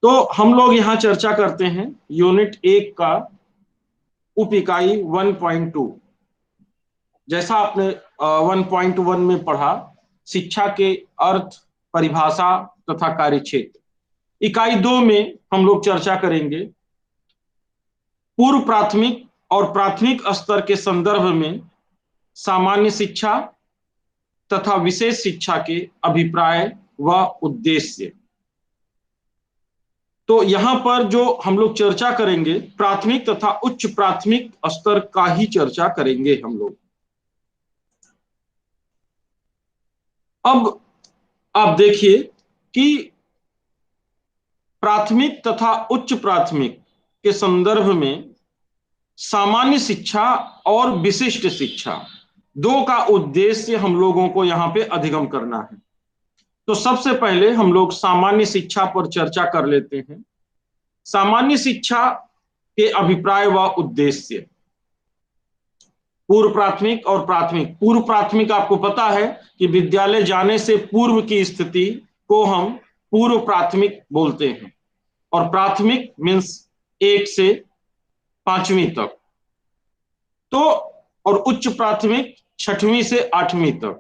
तो हम लोग यहाँ चर्चा करते हैं यूनिट 1 का उप इकाई 1.2। जैसा आपने 1.1 में पढ़ा, शिक्षा के अर्थ, परिभाषा तथा कार्यक्षेत्र। इकाई 2 में हम लोग चर्चा करेंगे पूर्व प्राथमिक और प्राथमिक स्तर के संदर्भ में सामान्य शिक्षा तथा विशेष शिक्षा के अभिप्राय व उद्देश्य। तो यहां पर जो हम लोग चर्चा करेंगे प्राथमिक तथा उच्च प्राथमिक स्तर का ही चर्चा करेंगे हम लोग। अब आप देखिए कि प्राथमिक तथा उच्च प्राथमिक के संदर्भ में सामान्य शिक्षा और विशिष्ट शिक्षा दो का उद्देश्य हम लोगों को यहां पे अधिगम करना है। तो सबसे पहले हम लोग सामान्य शिक्षा पर चर्चा कर लेते हैं। सामान्य शिक्षा के अभिप्राय व उद्देश्य। पूर्व प्राथमिक और प्राथमिक। पूर्व प्राथमिक आपको पता है कि विद्यालय जाने से पूर्व की स्थिति को हम पूर्व प्राथमिक बोलते हैं, और प्राथमिक मीन्स 1 से 5वीं तक। तो और उच्च प्राथमिक 6वीं से 8वीं तक।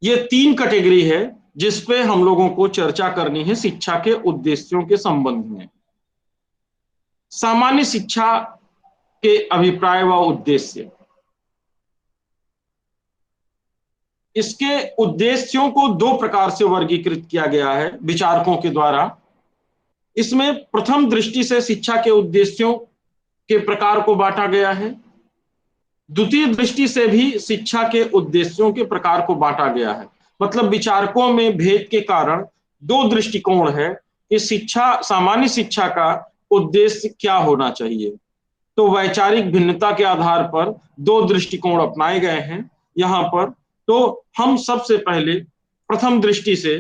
ये 3 कैटेगरी है जिस पे हम लोगों को चर्चा करनी है शिक्षा के उद्देश्यों के संबंध में। सामान्य शिक्षा के अभिप्राय व उद्देश्य। इसके उद्देश्यों को 2 प्रकार से वर्गीकृत किया गया है विचारकों के द्वारा। इसमें प्रथम दृष्टि से शिक्षा के उद्देश्यों के प्रकार को बांटा गया है। द्वितीय दृष्टि से भी शिक्षा के उद्देश्यों के प्रकार को बांटा गया है। मतलब विचारकों में भेद के कारण 2 दृष्टिकोण है कि शिक्षा, सामान्य शिक्षा का उद्देश्य क्या होना चाहिए। तो वैचारिक भिन्नता के आधार पर 2 दृष्टिकोण अपनाए गए हैं यहां पर। तो हम सबसे पहले प्रथम दृष्टि से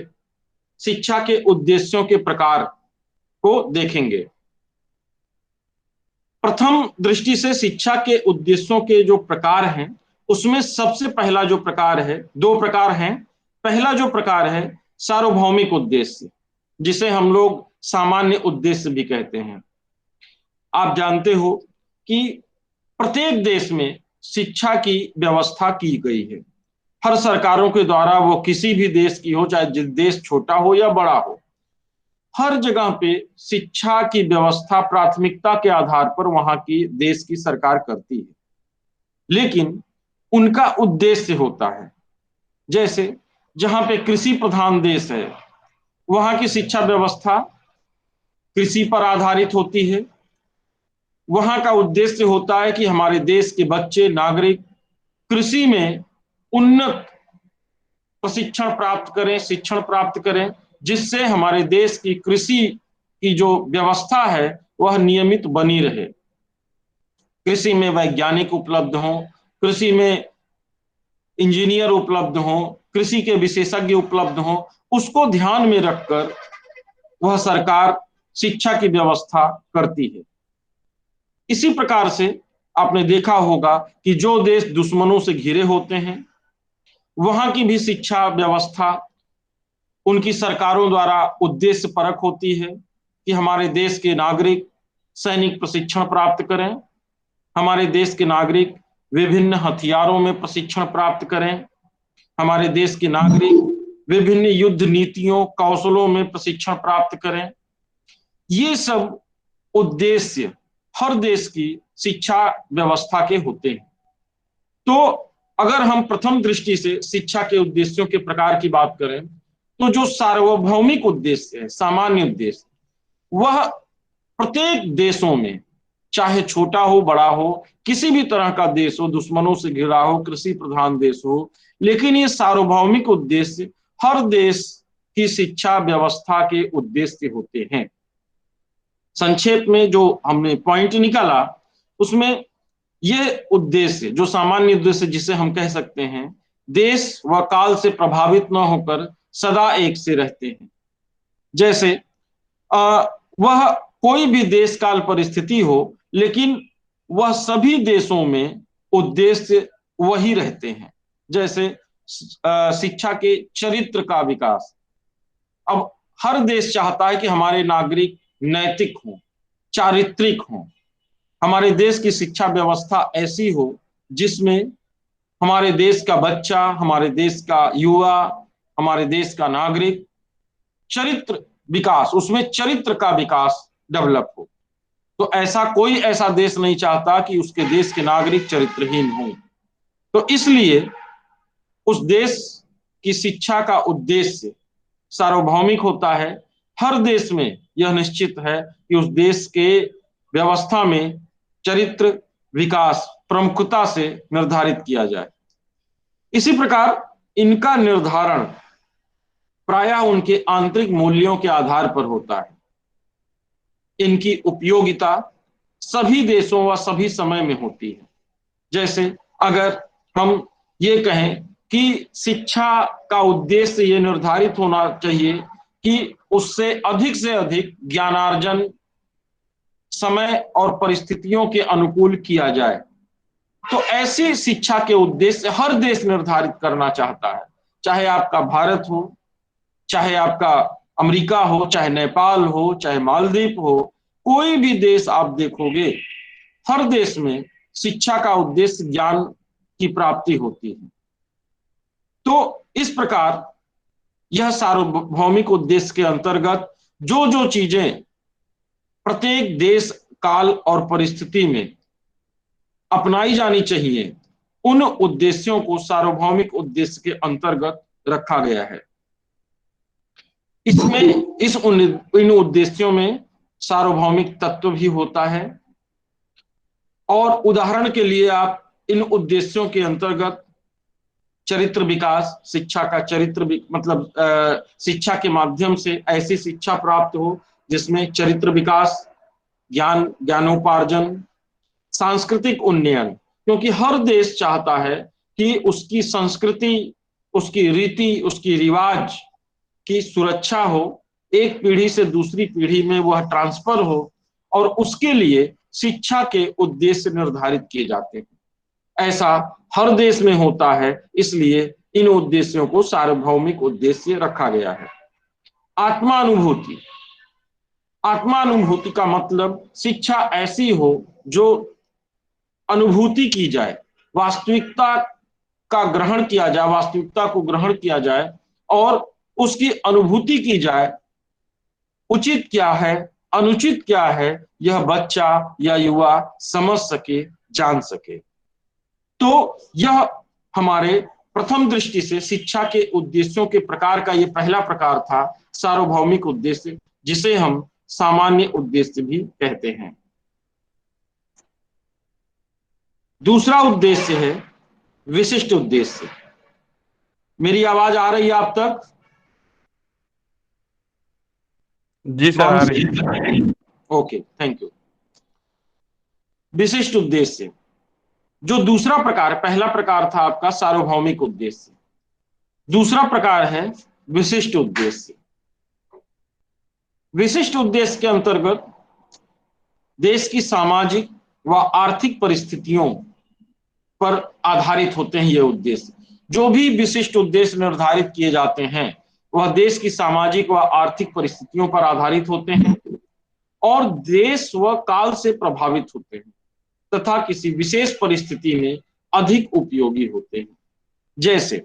शिक्षा के उद्देश्यों के प्रकार को देखेंगे। प्रथम दृष्टि से शिक्षा के उद्देश्यों के जो प्रकार हैं उसमें सबसे पहला जो प्रकार है, 2 प्रकार हैं। पहला जो प्रकार है सार्वभौमिक उद्देश्य, जिसे हम लोग सामान्य उद्देश्य भी कहते हैं। आप जानते हो कि प्रत्येक देश में शिक्षा की व्यवस्था की गई है। हर सरकारों के द्वारा, वो किसी भी देश की हो, चाहे देश छोटा हो या बड़ा हो, हर जगह पे शिक्षा की व्यवस्था प्राथमिकता के आधार पर वहां की देश की सरकार करती है। लेकिन उनका उद्देश्य होता है। जैसे जहां पे कृषि प्रधान देश है, वहां की शिक्षा व्यवस्था कृषि पर आधारित होती है। वहां का उद्देश्य होता है कि हमारे देश के बच्चे, नागरिक कृषि में उन्नत प्रशिक्षण प्राप्त करें, शिक्षण प्राप्त करें, जिससे हमारे देश की कृषि की जो व्यवस्था है वह नियमित बनी रहे। कृषि में वैज्ञानिक उपलब्ध हों, कृषि में इंजीनियर उपलब्ध हों, कृषि के विशेषज्ञ उपलब्ध हों, उसको ध्यान में रखकर वह सरकार शिक्षा की व्यवस्था करती है। इसी प्रकार से आपने देखा होगा कि जो देश दुश्मनों से घिरे होते हैं, वहां की भी शिक्षा व्यवस्था उनकी सरकारों द्वारा उद्देश्य परक होती है कि हमारे देश के नागरिक सैनिक प्रशिक्षण प्राप्त करें, हमारे देश के नागरिक विभिन्न हथियारों में प्रशिक्षण प्राप्त करें, हमारे देश के नागरिक विभिन्न युद्ध नीतियों, कौशलों में प्रशिक्षण प्राप्त करें। ये सब उद्देश्य हर देश की शिक्षा व्यवस्था के होते हैं। तो अगर हम प्रथम दृष्टि से शिक्षा के उद्देश्यों के प्रकार की बात करें, तो जो सार्वभौमिक उद्देश्य है, सामान्य उद्देश्य, वह प्रत्येक देशों में, चाहे छोटा हो बड़ा हो, किसी भी तरह का देश हो, दुश्मनों से घिरा हो, कृषि प्रधान देश हो, लेकिन ये सार्वभौमिक उद्देश्य हर देश की शिक्षा व्यवस्था के उद्देश्य होते हैं। संक्षेप में जो हमने पॉइंट निकाला उसमें यह उद्देश्य, जो सामान्य उद्देश्य जिसे हम कह सकते हैं, देश व काल से प्रभावित न होकर सदा एक से रहते हैं। जैसे वह कोई भी देश काल परिस्थिति हो, लेकिन वह सभी देशों में उद्देश्य वही रहते हैं। जैसे शिक्षा के चरित्र का विकास। अब हर देश चाहता है कि हमारे नागरिक नैतिक हों, चारित्रिक हों। हमारे देश की शिक्षा व्यवस्था ऐसी हो जिसमें हमारे देश का बच्चा, हमारे देश का युवा, हमारे देश का नागरिक चरित्र विकास, उसमें चरित्र का विकास डेवलप हो। तो कोई ऐसा देश नहीं चाहता कि उसके देश के नागरिक चरित्रहीन हों। तो इसलिए उस देश की शिक्षा का उद्देश्य सार्वभौमिक होता है। हर देश में यह निश्चित है कि उस देश के व्यवस्था में चरित्र विकास प्रमुखता से निर्धारित किया जाए। इसी प्रकार इनका निर्धारण प्रायः उनके आंतरिक मूल्यों के आधार पर होता है। इनकी उपयोगिता सभी देशों व सभी समय में होती है। जैसे अगर हम ये कहें कि शिक्षा का उद्देश्य ये निर्धारित होना चाहिए कि उससे से अधिक ज्ञानार्जन समय और परिस्थितियों के अनुकूल किया जाए, तो ऐसी शिक्षा के उद्देश्य हर देश निर्धारित करना चाहता है। चाहे आपका भारत हो, चाहे आपका अमेरिका हो, चाहे नेपाल हो, चाहे मालदीव हो, कोई भी देश आप देखोगे, हर देश में शिक्षा का उद्देश्य ज्ञान की प्राप्ति होती है। तो इस प्रकार यह सार्वभौमिक उद्देश्य के अंतर्गत जो जो चीजें प्रत्येक देश, काल और परिस्थिति में अपनाई जानी चाहिए, उन उद्देश्यों को सार्वभौमिक उद्देश्य के अंतर्गत रखा गया है। इसमें इन उद्देश्यों में सार्वभौमिक तत्व भी होता है। और उदाहरण के लिए आप इन उद्देश्यों के अंतर्गत चरित्र विकास, शिक्षा का चरित्र मतलब शिक्षा के माध्यम से ऐसी शिक्षा प्राप्त हो जिसमें चरित्र विकास, ज्ञानोपार्जन, सांस्कृतिक उन्नयन, क्योंकि हर देश चाहता है कि उसकी संस्कृति, उसकी रीति, उसकी रिवाज की सुरक्षा हो, एक पीढ़ी से दूसरी पीढ़ी में वह ट्रांसफर हो, और उसके लिए शिक्षा के उद्देश्य निर्धारित किए जाते हैं। ऐसा हर देश में होता है, इसलिए इन उद्देश्यों को सार्वभौमिक उद्देश्य रखा गया है। आत्मानुभूति, आत्मानुभूति का मतलब शिक्षा ऐसी हो जो अनुभूति की जाए, वास्तविकता का ग्रहण किया जाए, वास्तविकता को ग्रहण किया जाए और उसकी अनुभूति की जाए। उचित क्या है, अनुचित क्या है, यह बच्चा या युवा समझ सके, जान सके। तो यह हमारे प्रथम दृष्टि से शिक्षा के उद्देश्यों के प्रकार का ये पहला प्रकार था, सार्वभौमिक उद्देश्य, जिसे हम सामान्य उद्देश्य भी कहते हैं। दूसरा उद्देश्य है विशिष्ट उद्देश्य। मेरी आवाज आ रही है आप तक? जी सर, आ रही है। Okay, thank you. विशिष्ट उद्देश्य जो दूसरा प्रकार, पहला प्रकार था आपका सार्वभौमिक उद्देश्य, दूसरा प्रकार है विशिष्ट उद्देश्य। विशिष्ट उद्देश्य के अंतर्गत देश की सामाजिक व आर्थिक परिस्थितियों पर आधारित होते हैं ये उद्देश्य। जो भी विशिष्ट उद्देश्य निर्धारित किए जाते हैं वह देश की सामाजिक व आर्थिक परिस्थितियों पर आधारित होते हैं और देश व काल से प्रभावित होते हैं तथा किसी विशेष परिस्थिति में अधिक उपयोगी होते हैं। जैसे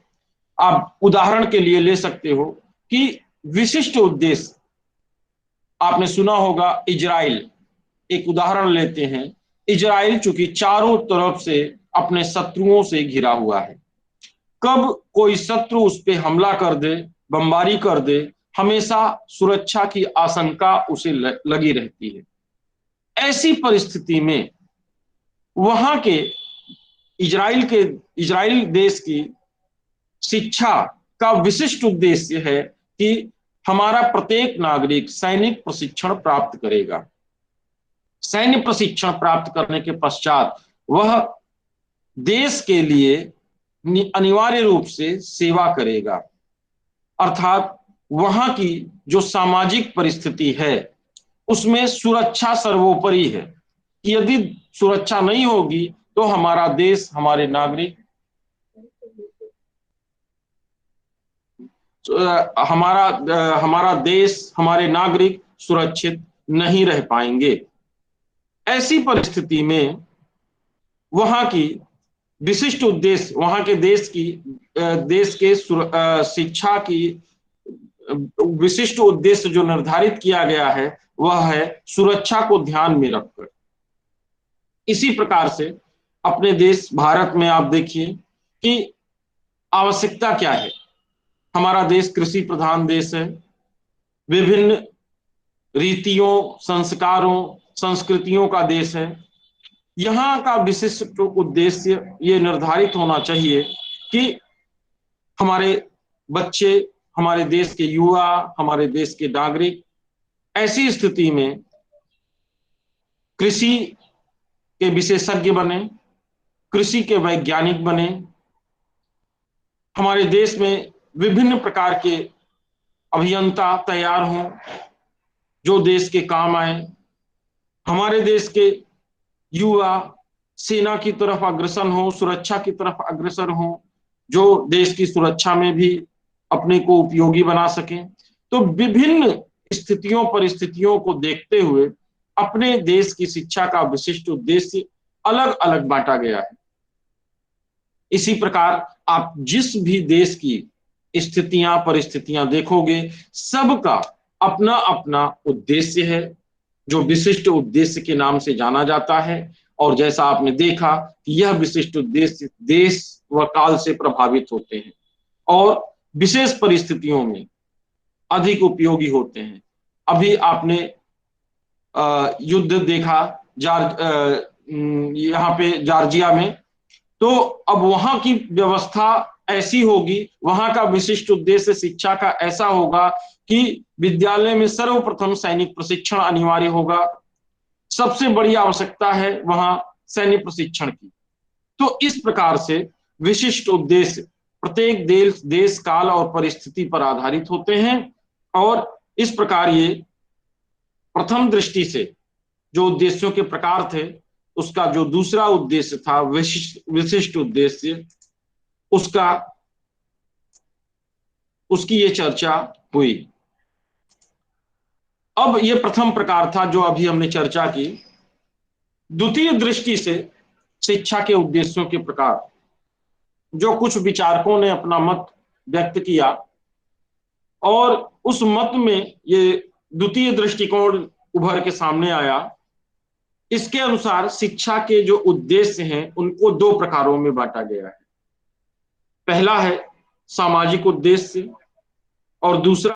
आप उदाहरण के लिए ले सकते हो कि विशिष्ट उद्देश्य, आपने सुना होगा इजराइल, एक उदाहरण लेते हैं। इजराइल चूंकि चारों तरफ से अपने शत्रुओं से घिरा हुआ है, कब कोई शत्रु उस पर हमला कर दे, बमबारी कर दे, हमेशा सुरक्षा की आशंका उसे लगी रहती है। ऐसी परिस्थिति में वहां के इजराइल देश की शिक्षा का विशिष्ट उद्देश्य है कि हमारा प्रत्येक नागरिक सैनिक प्रशिक्षण प्राप्त करेगा। सैन्य प्रशिक्षण प्राप्त करने के पश्चात वह देश के लिए अनिवार्य रूप से सेवा करेगा। अर्थात वहां की जो सामाजिक परिस्थिति है उसमें सुरक्षा सर्वोपरि है कि यदि सुरक्षा नहीं होगी तो हमारा देश, हमारे नागरिक, हमारा देश, हमारे नागरिक सुरक्षित नहीं रह पाएंगे। ऐसी परिस्थिति में वहां की विशिष्ट उद्देश्य, वहां के देश के शिक्षा की विशिष्ट उद्देश्य जो निर्धारित किया गया है वह है सुरक्षा को ध्यान में रखकर। इसी प्रकार से अपने देश भारत में आप देखिए कि आवश्यकता क्या है। हमारा देश कृषि प्रधान देश है। विभिन्न रीतियों, संस्कारों, संस्कृतियों का देश है। यहाँ का विशिष्ट उद्देश्य ये निर्धारित होना चाहिए कि हमारे बच्चे, हमारे देश के युवा, हमारे देश के नागरिक ऐसी स्थिति में कृषि के विशेषज्ञ बने, कृषि के वैज्ञानिक बने। हमारे देश में विभिन्न प्रकार के अभियंता तैयार हों जो देश के काम आए। हमारे देश के युवा सेना की तरफ अग्रसर हो, सुरक्षा की तरफ अग्रसर हो, जो देश की सुरक्षा में भी अपने को उपयोगी बना सकें। तो विभिन्न स्थितियों परिस्थितियों को देखते हुए अपने देश की शिक्षा का विशिष्ट उद्देश्य अलग अलग बांटा गया है। इसी प्रकार आप जिस भी देश की स्थितियां परिस्थितियां देखोगे, सबका अपना अपना उद्देश्य है जो विशिष्ट उद्देश्य के नाम से जाना जाता है। और जैसा आपने देखा कि यह विशिष्ट उद्देश्य देश व काल से प्रभावित होते हैं और विशेष परिस्थितियों में अधिक उपयोगी होते हैं। अभी आपने युद्ध देखा यहाँ पे जॉर्जिया में, तो अब वहां की व्यवस्था ऐसी होगी, वहां का विशिष्ट उद्देश्य शिक्षा का ऐसा होगा कि विद्यालय में सर्वप्रथम सैनिक प्रशिक्षण अनिवार्य होगा। सबसे बड़ी आवश्यकता है वहां सैन्य प्रशिक्षण की। तो इस प्रकार से विशिष्ट उद्देश्य प्रत्येक देश काल और परिस्थिति पर आधारित होते हैं। और इस प्रकार ये प्रथम दृष्टि से जो उद्देश्यों के प्रकार थे, उसका जो दूसरा उद्देश्य था विशिष्ट उद्देश्य, उसकी ये चर्चा हुई। अब ये प्रथम प्रकार था जो अभी हमने चर्चा की। द्वितीय दृष्टि से शिक्षा के उद्देश्यों के प्रकार, जो कुछ विचारकों ने अपना मत व्यक्त किया और उस मत में ये द्वितीय दृष्टिकोण उभर के सामने आया। इसके अनुसार शिक्षा के जो उद्देश्य हैं उनको दो प्रकारों में बांटा गया है। पहला है सामाजिक उद्देश्य और दूसरा